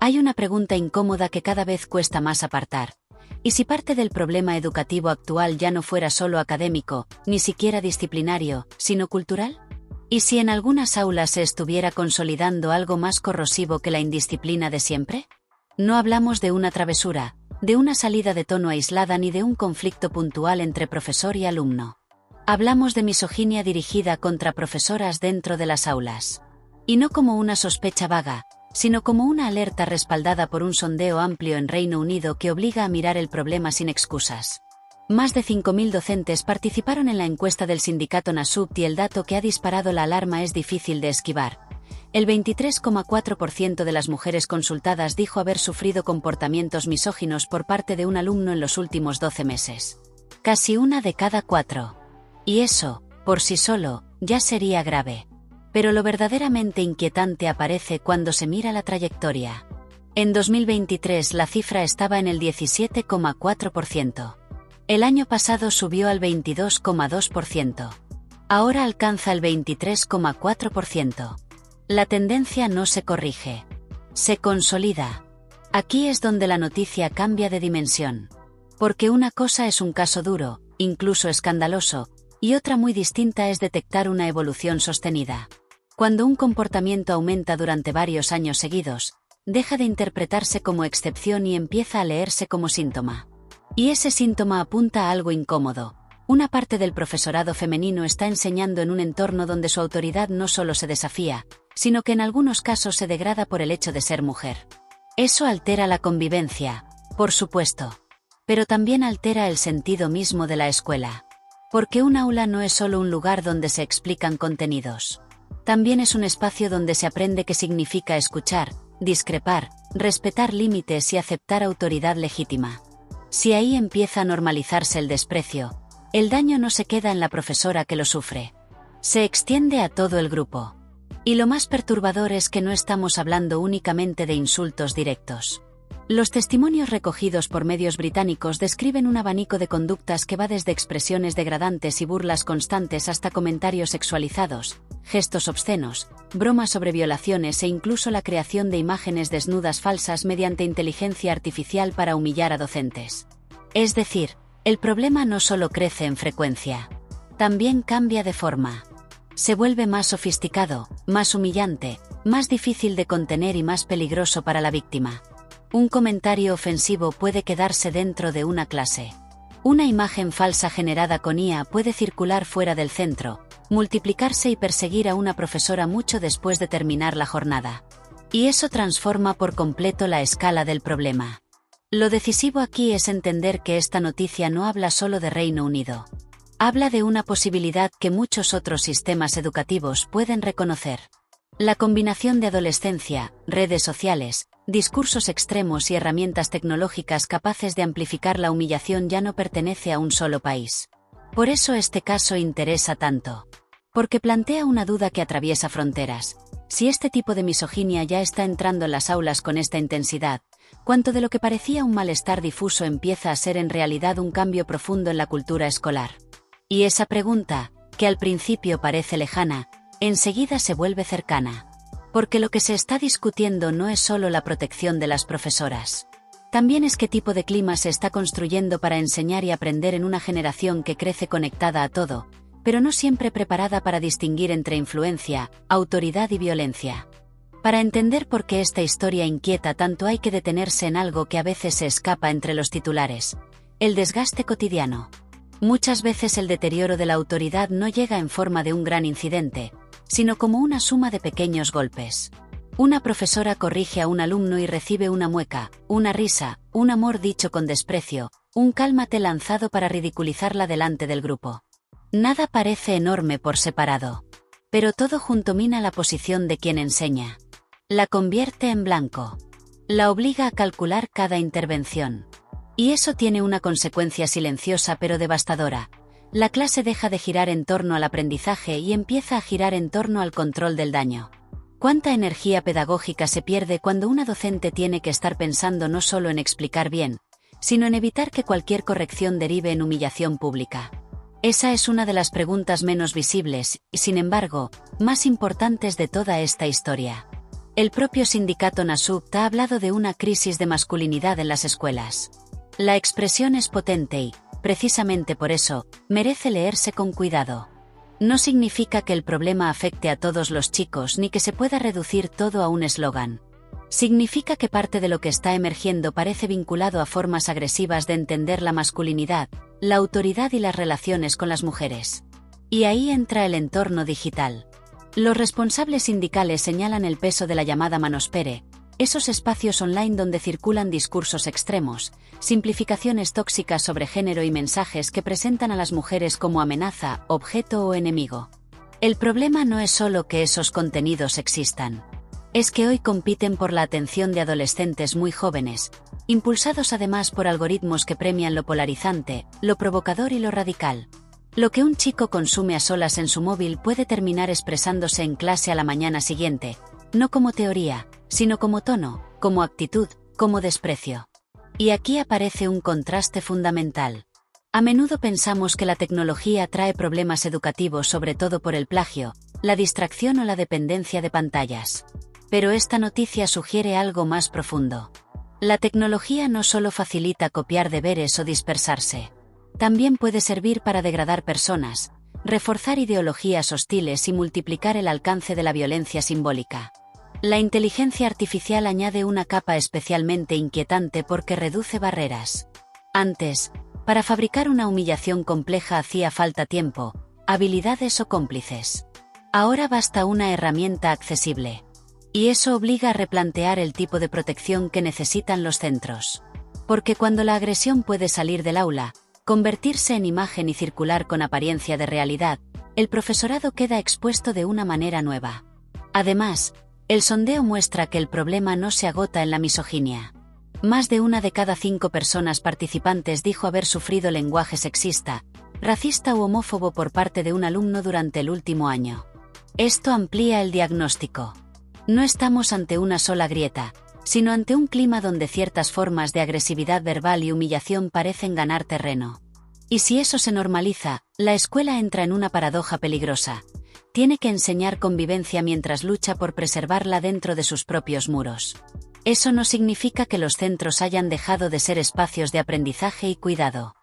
Hay una pregunta incómoda que cada vez cuesta más apartar. ¿Y si parte del problema educativo actual ya no fuera solo académico, ni siquiera disciplinario, sino cultural? ¿Y si en algunas aulas se estuviera consolidando algo más corrosivo que la indisciplina de siempre? No hablamos de una travesura, de una salida de tono aislada ni de un conflicto puntual entre profesor y alumno. Hablamos de misoginia dirigida contra profesoras dentro de las aulas. Y no como una sospecha vaga, sino como una alerta respaldada por un sondeo amplio en Reino Unido que obliga a mirar el problema sin excusas. Más de 5.000 docentes participaron en la encuesta del sindicato NASUPT y el dato que ha disparado la alarma es difícil de esquivar. El 23,4% de las mujeres consultadas dijo haber sufrido comportamientos misóginos por parte de un alumno en los últimos 12 meses. Casi 1 de cada 4. Y eso, por sí solo, ya sería grave. Pero lo verdaderamente inquietante aparece cuando se mira la trayectoria. En 2023 la cifra estaba en el 17,4%. El año pasado subió al 22,2%. Ahora alcanza el 23,4%. La tendencia no se corrige. Se consolida. Aquí es donde la noticia cambia de dimensión. Porque una cosa es un caso duro, incluso escandaloso, y otra muy distinta es detectar una evolución sostenida. Cuando un comportamiento aumenta durante varios años seguidos, deja de interpretarse como excepción y empieza a leerse como síntoma. Y ese síntoma apunta a algo incómodo. Una parte del profesorado femenino está enseñando en un entorno donde su autoridad no solo se desafía, sino que en algunos casos se degrada por el hecho de ser mujer. Eso altera la convivencia, por supuesto. Pero también altera el sentido mismo de la escuela. Porque un aula no es solo un lugar donde se explican contenidos. También es un espacio donde se aprende qué significa escuchar, discrepar, respetar límites y aceptar autoridad legítima. Si ahí empieza a normalizarse el desprecio, el daño no se queda en la profesora que lo sufre. Se extiende a todo el grupo. Y lo más perturbador es que no estamos hablando únicamente de insultos directos. Los testimonios recogidos por medios británicos describen un abanico de conductas que va desde expresiones degradantes y burlas constantes hasta comentarios sexualizados, gestos obscenos, bromas sobre violaciones e incluso la creación de imágenes desnudas falsas mediante inteligencia artificial para humillar a docentes. Es decir, el problema no solo crece en frecuencia, también cambia de forma. Se vuelve más sofisticado, más humillante, más difícil de contener y más peligroso para la víctima. Un comentario ofensivo puede quedarse dentro de una clase. Una imagen falsa generada con IA puede circular fuera del centro, multiplicarse y perseguir a una profesora mucho después de terminar la jornada. Y eso transforma por completo la escala del problema. Lo decisivo aquí es entender que esta noticia no habla solo de Reino Unido. Habla de una posibilidad que muchos otros sistemas educativos pueden reconocer. La combinación de adolescencia, redes sociales, discursos extremos y herramientas tecnológicas capaces de amplificar la humillación ya no pertenece a un solo país. Por eso este caso interesa tanto. Porque plantea una duda que atraviesa fronteras. Si este tipo de misoginia ya está entrando en las aulas con esta intensidad, ¿cuánto de lo que parecía un malestar difuso empieza a ser en realidad un cambio profundo en la cultura escolar? Y esa pregunta, que al principio parece lejana, enseguida se vuelve cercana. Porque lo que se está discutiendo no es solo la protección de las profesoras. También es qué tipo de clima se está construyendo para enseñar y aprender en una generación que crece conectada a todo, pero no siempre preparada para distinguir entre influencia, autoridad y violencia. Para entender por qué esta historia inquieta tanto hay que detenerse en algo que a veces se escapa entre los titulares: el desgaste cotidiano. Muchas veces el deterioro de la autoridad no llega en forma de un gran incidente, sino como una suma de pequeños golpes. Una profesora corrige a un alumno y recibe una mueca, una risa, un amor dicho con desprecio, un cálmate lanzado para ridiculizarla delante del grupo. Nada parece enorme por separado. Pero todo junto mina la posición de quien enseña. La convierte en blanco. La obliga a calcular cada intervención. Y eso tiene una consecuencia silenciosa pero devastadora. La clase deja de girar en torno al aprendizaje y empieza a girar en torno al control del daño. ¿Cuánta energía pedagógica se pierde cuando una docente tiene que estar pensando no solo en explicar bien, sino en evitar que cualquier corrección derive en humillación pública? Esa es una de las preguntas menos visibles y, sin embargo, más importantes de toda esta historia. El propio sindicato NASUPT ha hablado de una crisis de masculinidad en las escuelas. La expresión es potente y, precisamente por eso, merece leerse con cuidado. No significa que el problema afecte a todos los chicos ni que se pueda reducir todo a un eslogan. Significa que parte de lo que está emergiendo parece vinculado a formas agresivas de entender la masculinidad, la autoridad y las relaciones con las mujeres. Y ahí entra el entorno digital. Los responsables sindicales señalan el peso de la llamada manosphere, esos espacios online donde circulan discursos extremos, simplificaciones tóxicas sobre género y mensajes que presentan a las mujeres como amenaza, objeto o enemigo. El problema no es solo que esos contenidos existan. Es que hoy compiten por la atención de adolescentes muy jóvenes, impulsados además por algoritmos que premian lo polarizante, lo provocador y lo radical. Lo que un chico consume a solas en su móvil puede terminar expresándose en clase a la mañana siguiente, no como teoría, sino como tono, como actitud, como desprecio. Y aquí aparece un contraste fundamental. A menudo pensamos que la tecnología trae problemas educativos sobre todo por el plagio, la distracción o la dependencia de pantallas. Pero esta noticia sugiere algo más profundo. La tecnología no solo facilita copiar deberes o dispersarse. También puede servir para degradar personas, reforzar ideologías hostiles y multiplicar el alcance de la violencia simbólica. La inteligencia artificial añade una capa especialmente inquietante porque reduce barreras. Antes, para fabricar una humillación compleja hacía falta tiempo, habilidades o cómplices. Ahora basta una herramienta accesible. Y eso obliga a replantear el tipo de protección que necesitan los centros. Porque cuando la agresión puede salir del aula, convertirse en imagen y circular con apariencia de realidad, el profesorado queda expuesto de una manera nueva. Además, el sondeo muestra que el problema no se agota en la misoginia. Más de 1 de cada 5 personas participantes dijo haber sufrido lenguaje sexista, racista u homófobo por parte de un alumno durante el último año. Esto amplía el diagnóstico. No estamos ante una sola grieta, sino ante un clima donde ciertas formas de agresividad verbal y humillación parecen ganar terreno. Y si eso se normaliza, la escuela entra en una paradoja peligrosa. Tiene que enseñar convivencia mientras lucha por preservarla dentro de sus propios muros. Eso no significa que los centros hayan dejado de ser espacios de aprendizaje y cuidado.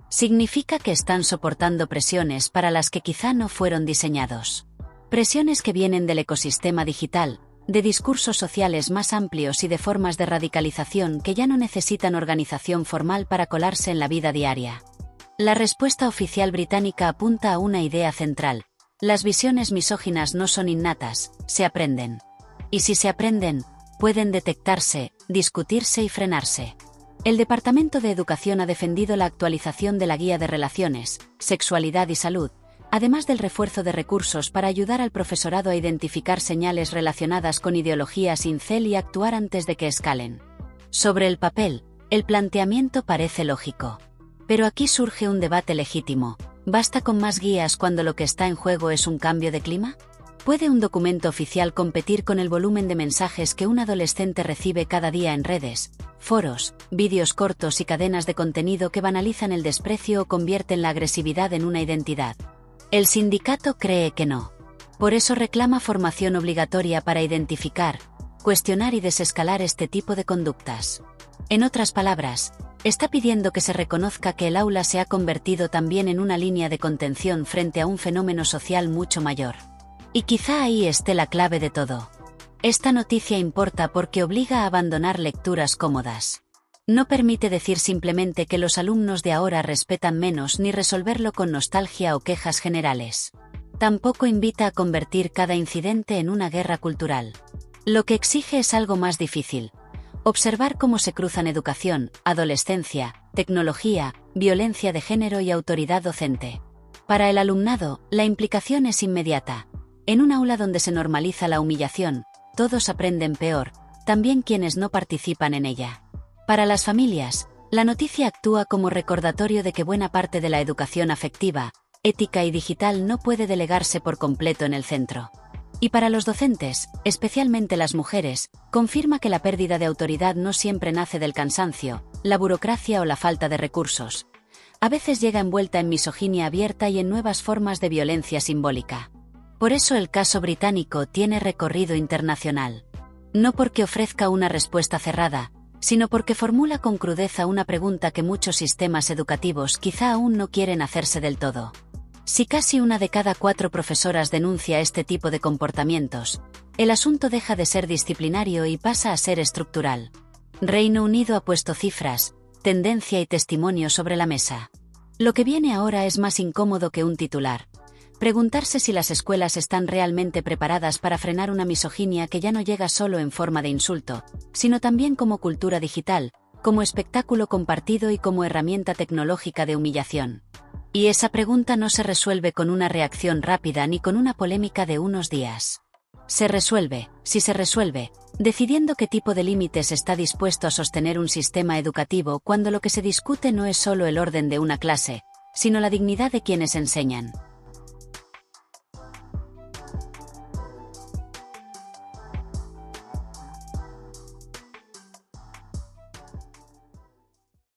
Significa que están soportando presiones para las que quizá no fueron diseñados. Presiones que vienen del ecosistema digital, de discursos sociales más amplios y de formas de radicalización que ya no necesitan organización formal para colarse en la vida diaria. La respuesta oficial británica apunta a una idea central. Las visiones misóginas no son innatas, se aprenden. Y si se aprenden, pueden detectarse, discutirse y frenarse. El Departamento de Educación ha defendido la actualización de la Guía de Relaciones, Sexualidad y Salud, además del refuerzo de recursos para ayudar al profesorado a identificar señales relacionadas con ideologías incel y actuar antes de que escalen. Sobre el papel, el planteamiento parece lógico. Pero aquí surge un debate legítimo. ¿Basta con más guías cuando lo que está en juego es un cambio de clima? ¿Puede un documento oficial competir con el volumen de mensajes que un adolescente recibe cada día en redes, foros, vídeos cortos y cadenas de contenido que banalizan el desprecio o convierten la agresividad en una identidad? El sindicato cree que no. Por eso reclama formación obligatoria para identificar, cuestionar y desescalar este tipo de conductas. En otras palabras, está pidiendo que se reconozca que el aula se ha convertido también en una línea de contención frente a un fenómeno social mucho mayor. Y quizá ahí esté la clave de todo. Esta noticia importa porque obliga a abandonar lecturas cómodas. No permite decir simplemente que los alumnos de ahora respetan menos ni resolverlo con nostalgia o quejas generales. Tampoco invita a convertir cada incidente en una guerra cultural. Lo que exige es algo más difícil. Observar cómo se cruzan educación, adolescencia, tecnología, violencia de género y autoridad docente. Para el alumnado, la implicación es inmediata. En un aula donde se normaliza la humillación, todos aprenden peor, también quienes no participan en ella. Para las familias, la noticia actúa como recordatorio de que buena parte de la educación afectiva, ética y digital no puede delegarse por completo en el centro. Y para los docentes, especialmente las mujeres, confirma que la pérdida de autoridad no siempre nace del cansancio, la burocracia o la falta de recursos. A veces llega envuelta en misoginia abierta y en nuevas formas de violencia simbólica. Por eso el caso británico tiene recorrido internacional. No porque ofrezca una respuesta cerrada, sino porque formula con crudeza una pregunta que muchos sistemas educativos quizá aún no quieren hacerse del todo. Si casi 1 de cada 4 profesoras denuncia este tipo de comportamientos, el asunto deja de ser disciplinario y pasa a ser estructural. Reino Unido ha puesto cifras, tendencia y testimonio sobre la mesa. Lo que viene ahora es más incómodo que un titular. Preguntarse si las escuelas están realmente preparadas para frenar una misoginia que ya no llega solo en forma de insulto, sino también como cultura digital, como espectáculo compartido y como herramienta tecnológica de humillación. Y esa pregunta no se resuelve con una reacción rápida ni con una polémica de unos días. Se resuelve, si se resuelve, decidiendo qué tipo de límites está dispuesto a sostener un sistema educativo cuando lo que se discute no es solo el orden de una clase, sino la dignidad de quienes enseñan.